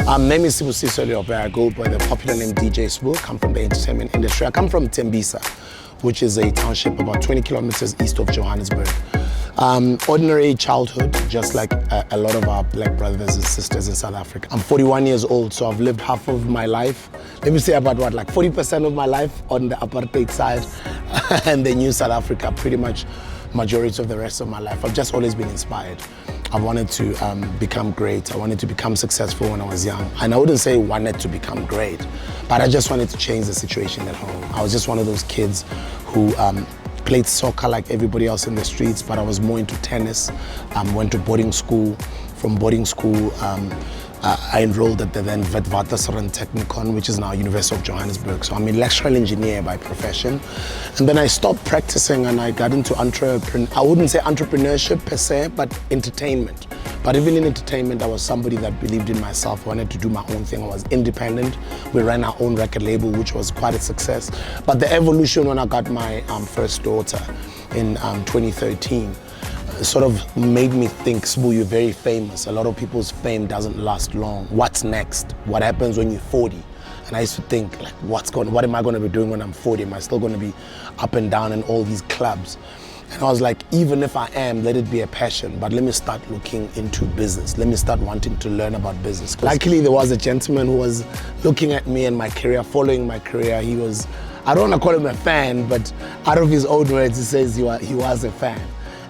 Name is Sbusiso Leope. I go by the popular name DJ Sbu. Come from the entertainment industry. I come from Tembisa, which is a township about 20 kilometers east of Johannesburg. Ordinary childhood, just like a lot of our black brothers and sisters in South Africa. I'm 41 years old, so I've lived half of my life. Let me say about what, like 40% of my life on the apartheid side and the new South Africa, pretty much majority of the rest of my life. I've just always been inspired. I wanted to become great. I wanted to become successful when I was young. And I wouldn't say wanted to become great, but I just wanted to change the situation at home. I was just one of those kids who played soccer like everybody else in the streets, but I was more into tennis. Went to boarding school. From boarding school, I enrolled at the then Witwatersrand Technikon, which is now University of Johannesburg. So I'm an electrical engineer by profession. And then I stopped practicing and I got into I wouldn't say entrepreneurship per se, but entertainment. But even in entertainment, I was somebody that believed in myself. I wanted to do my own thing. I was independent. We ran our own record label, which was quite a success. But the evolution when I got my first daughter in 2013, sort of made me think, Sbu, you're very famous. A lot of people's fame doesn't last long. What's next? What happens when you're 40? And I used to think, like, what am I going to be doing when I'm 40? Am I still going to be up and down in all these clubs? And I was like, even if I am, let it be a passion, but let me start looking into business. Let me start wanting to learn about business. Luckily, there was a gentleman who was looking at me and my career, following my career. He was, I don't want to call him a fan, but out of his own words, he says he was a fan.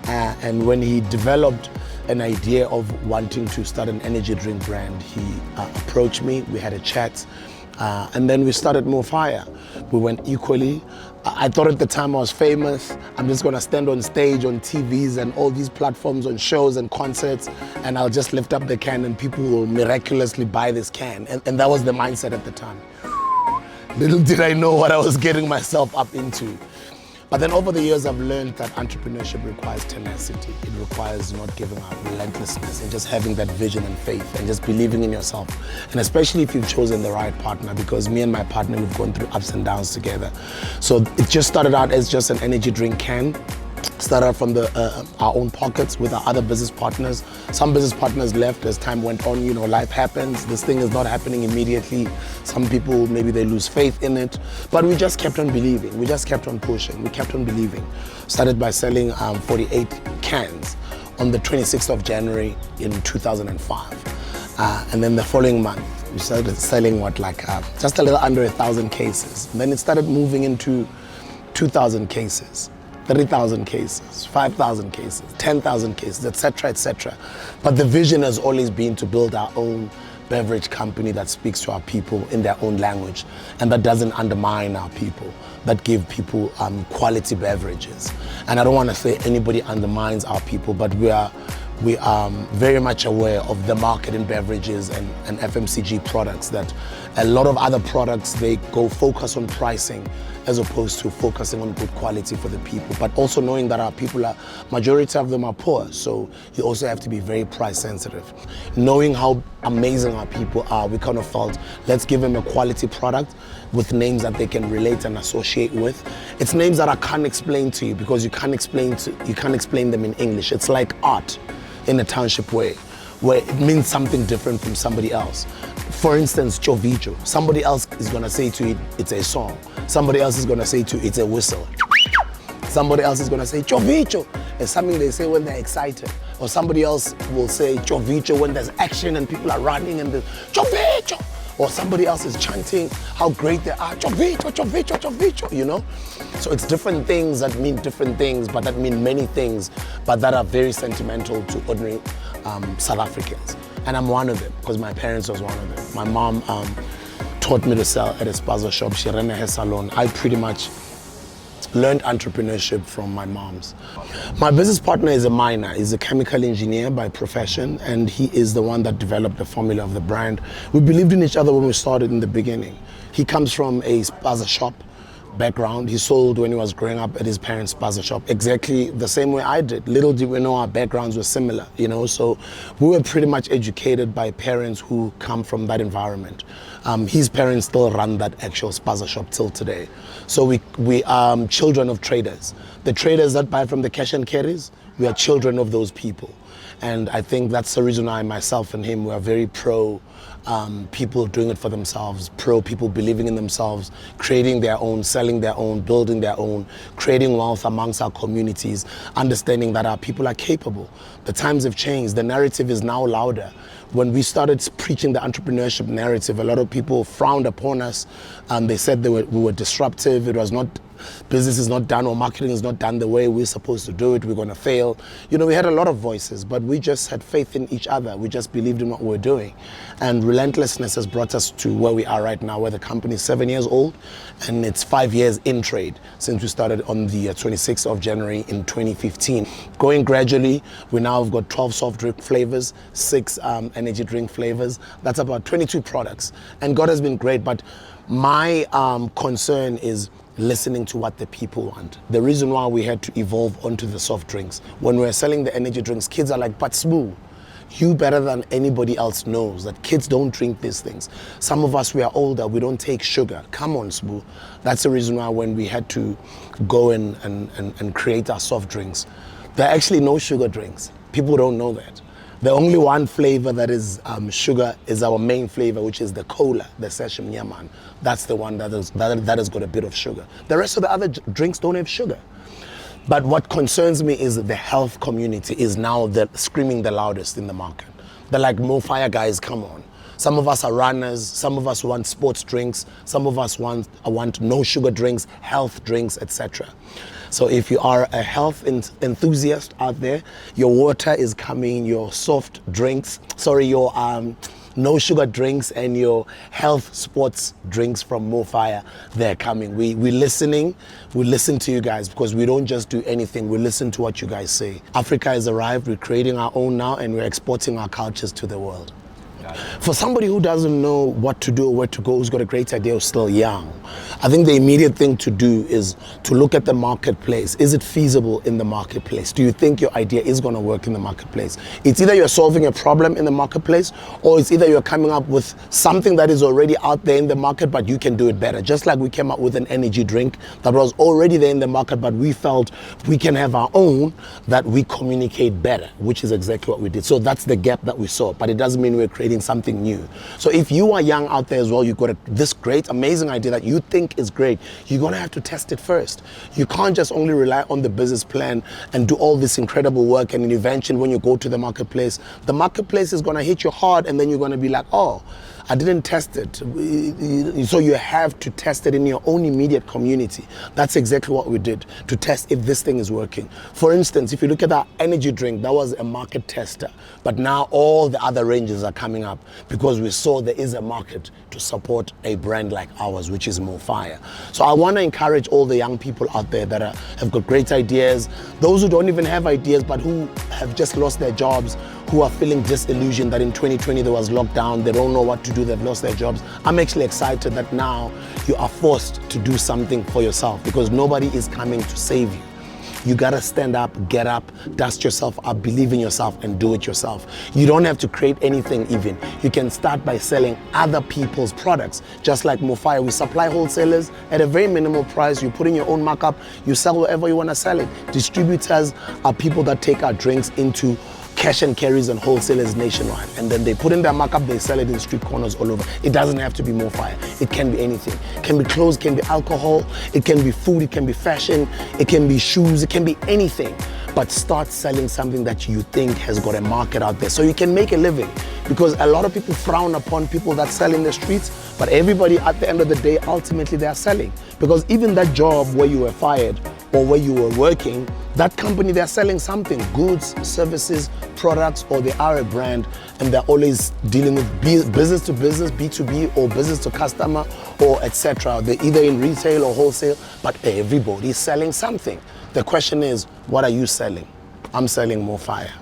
And when he developed an idea of wanting to start an energy drink brand, he approached me, we had a chat, and then we started More Fire. We went equally. I thought at the time I was famous. I'm just gonna stand on stage, on TVs and all these platforms, on shows and concerts, and I'll just lift up the can and people will miraculously buy this can. And that was the mindset at the time. Little did I know what I was getting myself up into. But then over the years, I've learned that entrepreneurship requires tenacity. It requires not giving up, relentlessness, and just having that vision and faith and just believing in yourself. And especially if you've chosen the right partner, because me and my partner, we've gone through ups and downs together. So it just started out as just an energy drink can. Started out from our own pockets with our other business partners. Some business partners left as time went on. You know, life happens. This thing is not happening immediately. Some people, maybe they lose faith in it. But we just kept on believing. We just kept on pushing. We kept on believing. Started by selling 48 cans on the 26th of January in 2005. And then the following month, we started selling just a little under 1,000 cases. And then it started moving into 2,000 cases. 3,000 cases, 5,000 cases, 10,000 cases, etc., etc. But the vision has always been to build our own beverage company that speaks to our people in their own language and that doesn't undermine our people, that give people quality beverages. And I don't want to say anybody undermines our people, but we are very much aware of the market in beverages and FMCG products, that a lot of other products, they go focus on pricing as opposed to focusing on good quality for the people. But also knowing that our people majority of them are poor, so you also have to be very price sensitive. Knowing how amazing our people are, we kind of felt, let's give them a quality product with names that they can relate and associate with. It's names that I can't explain to you because you can't explain them in English. It's like art in a township way, where it means something different from somebody else. For instance, Chovicho. Somebody else is gonna say to it, it's a song. Somebody else is gonna say to it, it's a whistle. Somebody else is gonna say Chovicho. It's something they say when they're excited. Or somebody else will say Chovicho when there's action and people are running and Chovicho. Or somebody else is chanting how great they are, Chovicho, Chovicho, Chovicho, you know? So it's different things that mean different things, but that mean many things, but that are very sentimental to ordinary South Africans. And I'm one of them, because my parents was one of them. My mom taught me to sell at a spaza shop. She ran a hair salon. I pretty much learned entrepreneurship from my mom's. My business partner is a miner. He's a chemical engineer by profession, and he is the one that developed the formula of the brand. We believed in each other when we started in the beginning. He comes from a spaza shop background. He sold when he was growing up at his parents' spaza shop, exactly the same way I did. Little did we know our backgrounds were similar, you know, so we were pretty much educated by parents who come from that environment. His parents still run that actual spaza shop till today. So we are children of traders. The traders that buy from the cash and carries, We are children of those people. And I think that's the reason why myself and him were very pro people doing it for themselves, pro people believing in themselves, creating their own, selling their own, building their own, creating wealth amongst our communities, understanding that our people are capable. The times have changed. The narrative is now louder. When we started preaching the entrepreneurship narrative, a lot of people frowned upon us. They said we were disruptive. It was not, business is not done or marketing is not done the way we're supposed to do it. We're going to fail. You know, we had a lot of voices, but we just had faith in each other. We just believed in what we were doing. And relentlessness has brought us to where we are right now, where the company is 7 years old and it's 5 years in trade since we started on the 26th of January in 2015. Going gradually, we now have got 12 soft drink flavors, 6 energy drink flavors. That's about 22 products. And God has been great, but my concern is listening to what the people want. The reason why we had to evolve onto the soft drinks. When we're selling the energy drinks, kids are like, but Sbu, you better than anybody else knows that kids don't drink these things. Some of us, we are older, we don't take sugar. Come on, Sbu. That's the reason why when we had to go and create our soft drinks, there are actually no sugar drinks. People don't know that. The only one flavor that is sugar is our main flavor, which is the cola, the session yaman. That's the one that has got a bit of sugar. The rest of the other drinks don't have sugar. But what concerns me is the health community is now screaming the loudest in the market. They're like, Mo Fire guys, come on. Some of us are runners, some of us want sports drinks, some of us want no sugar drinks, health drinks, etc. So if you are a health enthusiast out there, your water is coming, your soft drinks, your no sugar drinks and your health sports drinks from Mo Fire, they're coming. We're listening, we listen to you guys because we don't just do anything, we listen to what you guys say. Africa has arrived, we're creating our own now and we're exporting our cultures to the world. For somebody who doesn't know what to do or where to go, who's got a great idea, who's still young, I think the immediate thing to do is to look at the marketplace. Is it feasible in the marketplace? Do you think your idea is going to work in the marketplace? It's either you're solving a problem in the marketplace, or it's either you're coming up with something that is already out there in the market, but you can do it better. Just like we came up with an energy drink that was already there in the market, but we felt we can have our own that we communicate better, which is exactly what we did. So that's the gap that we saw, but it doesn't mean we're creating something new. So if you are young out there as well, you've got this great, amazing idea that you think is great, you're going to have to test it first. You can't just only rely on the business plan and do all this incredible work, and then eventually when you go to the marketplace is going to hit you hard, and then you're going to be like, oh, I didn't test it. So you have to test it in your own immediate community. That's exactly what we did to test if this thing is working. For instance, if you look at our energy drink, that was a market tester. But now all the other ranges are coming up because we saw there is a market to support a brand like ours, which is Mo Fire. So I want to encourage all the young people out there that have got great ideas, those who don't even have ideas but who have just lost their jobs, who are feeling disillusioned that in 2020 there was lockdown, they don't know what to do, they've lost their jobs. I'm actually excited that now you are forced to do something for yourself because nobody is coming to save you. You gotta stand up, get up, dust yourself up, believe in yourself and do it yourself. You don't have to create anything even. You can start by selling other people's products. Just like Mo Fire, we supply wholesalers at a very minimal price. You put in your own markup, you sell wherever you wanna sell it. Distributors are people that take our drinks into cash and carries and wholesalers nationwide, and then they put in their markup, they sell it in street corners all over. It doesn't have to be Mo Fire. It can be anything. It can be clothes, it can be alcohol, it can be food, it can be fashion, it can be shoes, it can be anything. But start selling something that you think has got a market out there so you can make a living. Because a lot of people frown upon people that sell in the streets, but everybody at the end of the day, ultimately they are selling. Because even that job where you were fired or where you were working, that company, they're selling something, goods, services, products, or they are a brand, and they're always dealing with business to business, B2B, or business to customer, or etc. They're either in retail or wholesale, but everybody's selling something. The question is, what are you selling? I'm selling Mo Fire.